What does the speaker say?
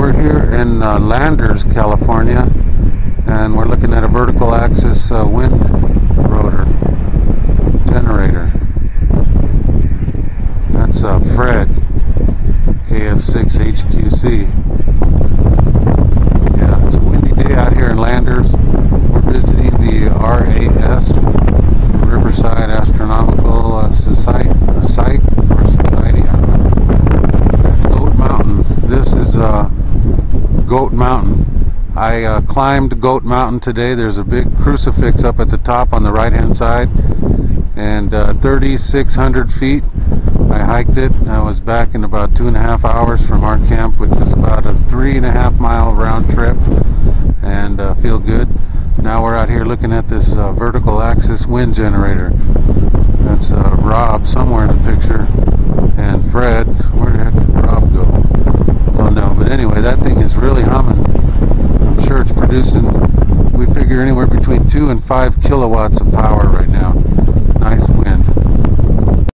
We're here in Landers, California, and we're looking at a vertical axis wind rotor generator. That's Fred, KF6HQC. Yeah, it's a windy day out here in Landers. We're visiting the RAS, Riverside Astronomical Society. Goat Mountain. This is Goat Mountain. I climbed Goat Mountain today. There's a big crucifix up at the top on the right hand side, and 3,600 feet. I hiked it. I was back in about 2.5 hours from our camp, which was about a 3.5 mile round trip, and feel good. Now we're out here looking at this vertical axis wind generator. That's Rob somewhere in the picture, and Fred. Where the heck did Rob go? Don't know, but anyway, that thing is really humming. I'm sure it's producing, we figure, anywhere between 2 and 5 kilowatts of power right now. Nice wind.